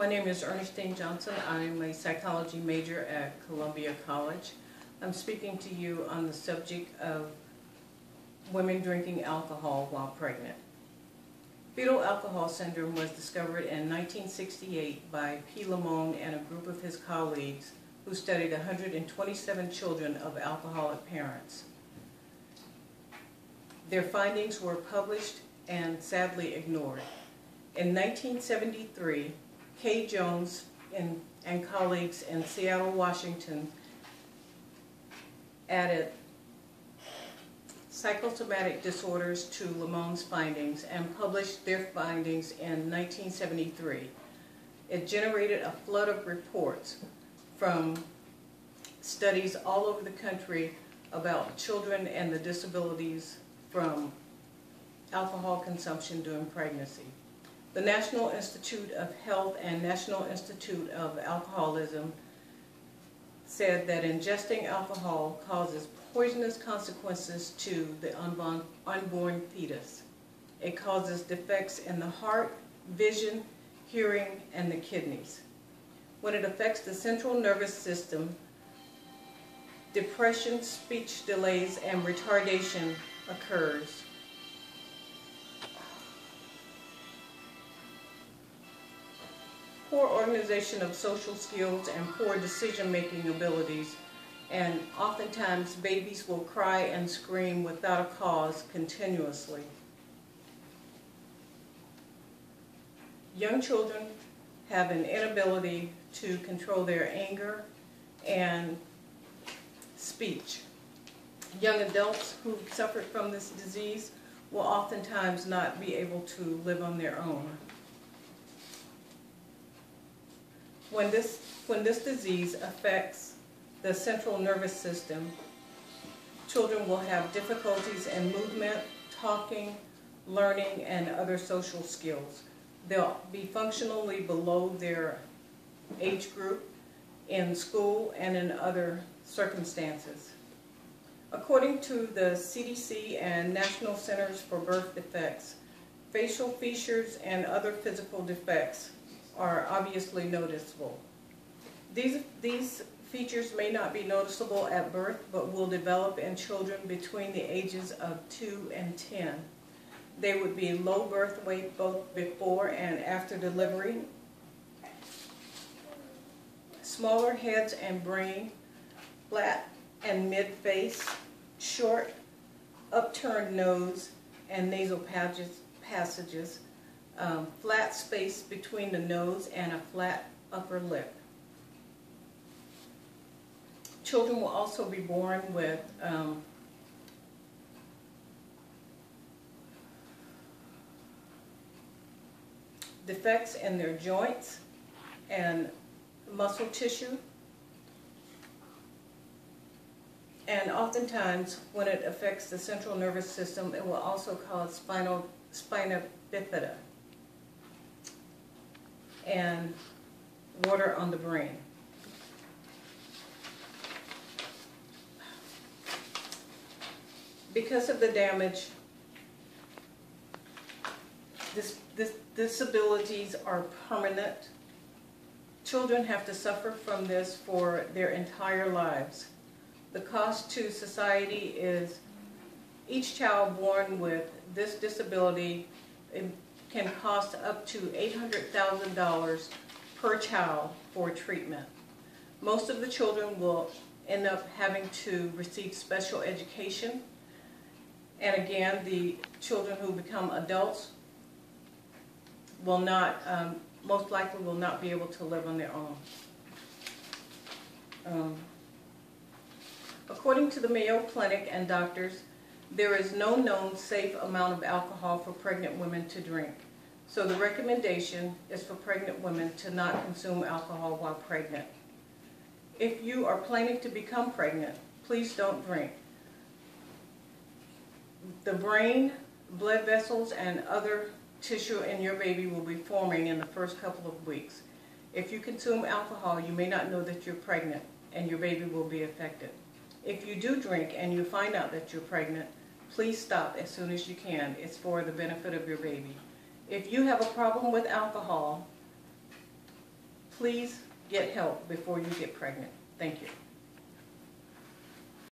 My name is Ernestine Johnson. I'm a psychology major at Columbia College. I'm speaking to you on the subject of women drinking alcohol while pregnant. Fetal alcohol syndrome was discovered in 1968 by P. Lamone and a group of his colleagues who studied 127 children of alcoholic parents. Their findings were published and sadly ignored. In 1973, K. Jones and colleagues in Seattle, Washington added psychosomatic disorders to Lamone's findings and published their findings in 1973. It generated a flood of reports from studies all over the country about children and the disabilities from alcohol consumption during pregnancy. The National Institute of Health and National Institute of Alcoholism said that ingesting alcohol causes poisonous consequences to the unborn fetus. It causes defects in the heart, vision, hearing, and the kidneys. When it affects the central nervous system, depression, speech delays, and retardation occurs. Poor organization of social skills and poor decision-making abilities, and oftentimes babies will cry and scream without a cause continuously. Young children have an inability to control their anger and speech. Young adults who suffer from this disease will oftentimes not be able to live on their own. When this disease affects the central nervous system, children will have difficulties in movement, talking, learning, and other social skills. They'll be functionally below their age group in school and in other circumstances. According to the CDC and National Centers for Birth Defects, facial features and other physical defects are obviously noticeable. These features may not be noticeable at birth, but will develop in children between the ages of 2 and 10. They would be low birth weight both before and after delivery, smaller heads and brain, flat and mid-face, short, upturned nose and nasal passages, flat space between the nose and a flat upper lip. Children will also be born with defects in their joints and muscle tissue. And oftentimes, when it affects the central nervous system, it will also cause spina bifida and water on the brain. Because of the damage, disabilities are permanent. Children have to suffer from this for their entire lives. The cost to society is each child born with this disability can cost up to $800,000 per child for treatment. Most of the children will end up having to receive special education. And again, the children who become adults will not, most likely will not be able to live on their own. According to the Mayo Clinic and doctors, there is no known safe amount of alcohol for pregnant women to drink. So the recommendation is for pregnant women to not consume alcohol while pregnant. If you are planning to become pregnant, please don't drink. The brain, blood vessels, and other tissue in your baby will be forming in the first couple of weeks. If you consume alcohol, you may not know that you're pregnant, and your baby will be affected. If you do drink and you find out that you're pregnant, please stop as soon as you can. It's for the benefit of your baby. If you have a problem with alcohol, please get help before you get pregnant. Thank you.